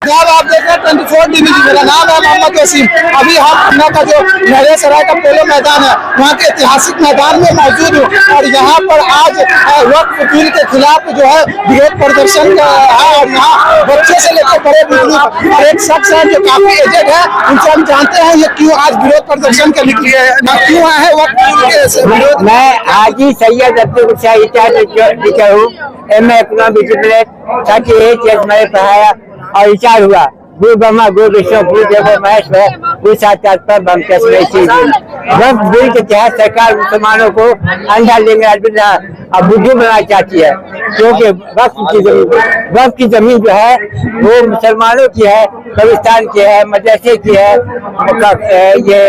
जनाब आप देख रहे हैं 24 डिवीजन। मेरा नाम है मोहम्मद वसीम। अभी हम पटना का जो नहरे सराय का पोलो मैदान है वहाँ के ऐतिहासिक मैदान में मौजूद हूँ और यहाँ पर आज वक्फ बिल के खिलाफ जो है विरोध प्रदर्शन है और यहाँ बच्चे से लेकर बड़े बुजुर्ग और एक शख्स है जो काफी एजेड है, उनसे हम जानते हैं ये क्यों आज विरोध प्रदर्शन के लिए क्यों आए हैं वक्फ बिल के विरोध। मैं हाजी सैयद टीचर हूँ, एमए इकोनॉमिक्स डिप्लोमेट 38 ईयर्स मैंने पढ़ाया और रिटायर हुआ। गुरु ब्रह्मा गुरु विष्णु गुरु देवो महेश्वर गुरु साक्षात परब्रह्म तस्मै श्री गुरु। वक्फ बिल के तहत सरकार मुसलमानों को अंधा लिंगा और बुद्धू बनाना चाहती है, क्योंकि वक्फ की जमीन जो है वो मुसलमानों की है, कब्रिस्तान की है, मदरसे की है, ये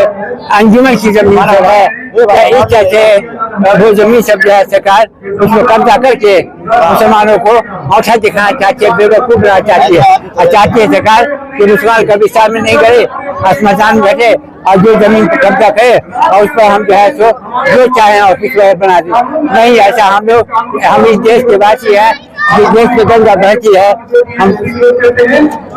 अंजुमन की जमीन सब है। इस तरह से वो जमीन सब जो है सरकार उसको कब्जा करके मुसलमानों को औंठा दिखाना चाहती है, बेवकूफ बनाना चाहती है और चाहती है सरकार कि मुसलमान कब्रिस्तान में नहीं गए, स्मशान में बैठे और जो जमीन पर कब्जा करे और उस पर हम जो है सो जो चाहे ऑफिस बना दे। नहीं, ऐसा हम इस देश के वासी हैं, जिस देश में गंगा बहती है, हम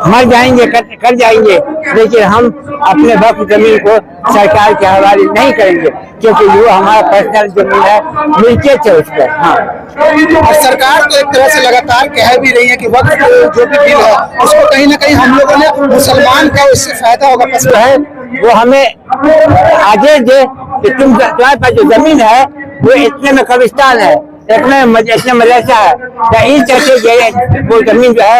मर जाएंगे कर जाएंगे, लेकिन हम अपने वक्फ जमीन को सरकार के हवाले नहीं करेंगे, क्योंकि वो हमारा पर्सनल जमीन है, मिल्कियत है उस पर। हाँ, और सरकार तो एक तरह से लगातार कह भी रही है कि वक्फ जो भी बिल है उसको कहीं ना कहीं हम लोगों ने मुसलमान का उससे फायदा होगा है, वो हमें आदेश दे कि तुम्हारे पास जो जमीन है वो इतने में कब्रिस्तान है, इतने मदरसा है, या इस तरह वो जमीन जो है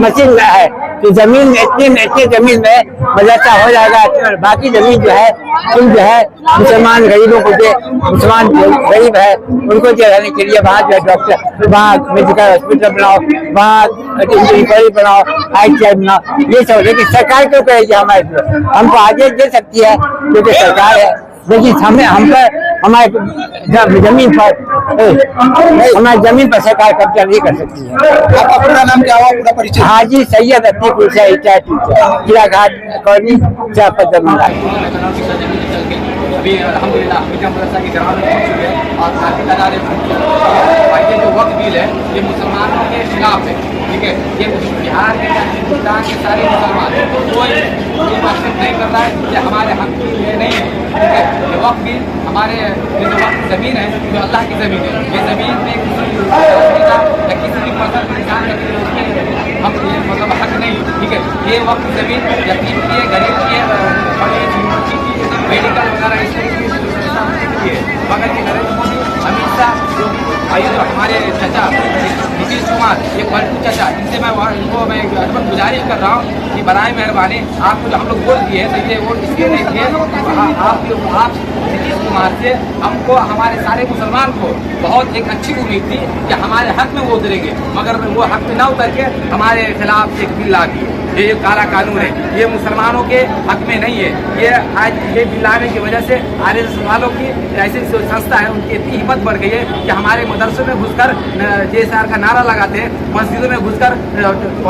मशीन में है, तो जमीन इतने जमीन में मदरसा हो जाएगा, बाकी जमीन जो है तुम जो है मुसलमान गरीबों को दे, मुसलमान गरीब है उनको जो रहने के लिए वहाँ जो है डॉक्टर, वहाँ मेडिकल हॉस्पिटल बनाओ, वहाँ इंजीनियरिंग बनाओ, ITI बनाओ, ये सब। लेकिन सरकार क्यों कहेगी हमारे, हमको आदेश दे सकती है क्योंकि सरकार है, लेकिन हम पर हमारे जमीन पर हमारी जमीन पर सरकार कब्जा नहीं कर सकती है। आपका पूरा नाम क्या हुआ, पूरा परिचय? हाजी सैयद किला घाट कॉलोनी अभी अल्हम्दुलिल्लाह मदरसा की ग्राउंड में पहुंच चुके हैं और काफी तादाद ये जो वक्फ बिल है ये मुसलमानों के खिलाफ है, ठीक है। ये बिहार के हिंदुस्तान के सारे मुसलमान कोई ये बात नहीं कर रहा है कि हमारे हक की ये नहीं है, ठीक है। ये वक्फ बिल हमारे जो वक्फ जमीन है जो अल्लाह की जमीन है, ये जमीन में किसी भी फसल को निकाल करके हम मतलब हक नहीं, ठीक है। ये वक्फ जमीन यतीम की है, गरीब की है, मेडिकल वगैरह इस तरीके की है। मगर ये नरेंद्र मोदी, अमित शाह, जो हमारे चाचा नीतीश कुमार, ये पलटू चाचा, इनसे मैं अदब गुजारिश कर रहा हूँ कि बराए मेहरबानी आपको जो हम लोग वोट दिए तो ये वोट इसलिए नहीं दिए, आप नीतीश कुमार से हमको हमारे सारे मुसलमान को बहुत एक अच्छी उम्मीद थी कि हमारे हक में वो उतरेंगे, मगर वो हक में न उतर के हमारे खिलाफ एक बिल ला दिए। ये काला कानून है, ये मुसलमानों के हक में नहीं है। ये आज ये बिल लाने की वजह से RSS वालों की ऐसी संस्था है, उनकी इतनी हिम्मत बढ़ गई है कि हमारे मदरसों में घुसकर JSR का नारा लगाते हैं, मस्जिदों में घुसकर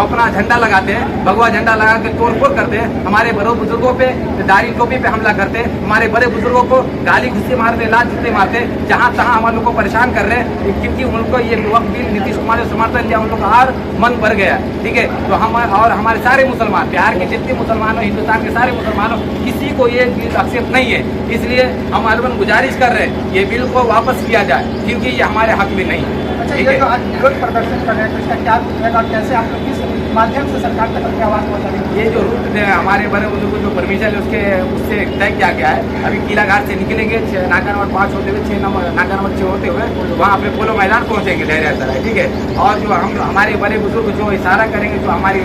अपना झंडा लगाते हैं, भगवा झंडा लगा के तोड़फोड़ करते हैं, हमारे बड़े बुजुर्गों पे दाढ़ी टोपी पे हमला करते हैं, हमारे बड़े बुजुर्गों को गाली घुस्से मारते, लात जूते मारते, जहाँ तहाँ हमारे लोग को परेशान कर रहे हैं, क्योंकि उनको ये वक्फ बिल नीतीश कुमार ने समर्थन दिया, उन लोग का और मन बढ़ गया, ठीक है। तो हम और हमारे सारे मुसलमान, बिहार के जितने मुसलमान हो, हिंदुस्तान के सारे मुसलमानों, किसी को ये बिल एक्सेप्ट नहीं है, इसलिए हम अलवन गुजारिश कर रहे हैं ये बिल को वापस किया जाए, क्योंकि ये हमारे हक में नहीं है, ठीक है। आज विरोध प्रदर्शन कर रहे हैं तो इसका क्या रहेगा और कैसे आप लोग किस माध्यम से सरकार तक अपनी आवाज पहुंचाएंगे? ये जो रूट हमारे बड़े बुजुर्गों जो परमिशन है उससे तय किया गया है। अभी किला घाट से निकलेंगे, नाका नंबर 5 होते हुए नाका नंबर 6 होते हुए वहाँ पे पोलो मैदान पहुँचेंगे धैर्य सराय, ठीक है। और जो हम हमारे बड़े बुजुर्ग जो इशारा करेंगे, जो हमारे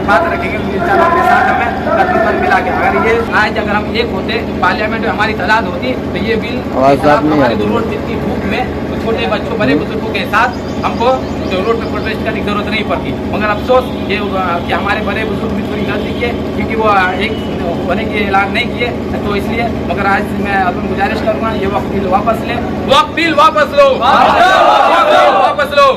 बात रखेंगे, इंशाल्लाह के साथ हमें प्रतिबंध मिला के अगर हम एक होते पार्लियामेंट में हमारी तादाद होती तो ये बिल हमारे रोड जितनी धूप में छोटे बच्चों बड़े बुजुर्गों के साथ हमको जो रोड पे प्रोटेस्ट करने की जरूरत नहीं पड़ती। मगर अफसोस ये कि हमारे बड़े बुजुर्ग भी थोड़ी गलती किए, क्योंकि वो एक होने के ऐलान नहीं किए, तो इसलिए। मगर आज मैं अपन गुजारिश करूँगा ये वक्फ बिल वापस लें, वक्फ बिल वापस लो, वापस लो।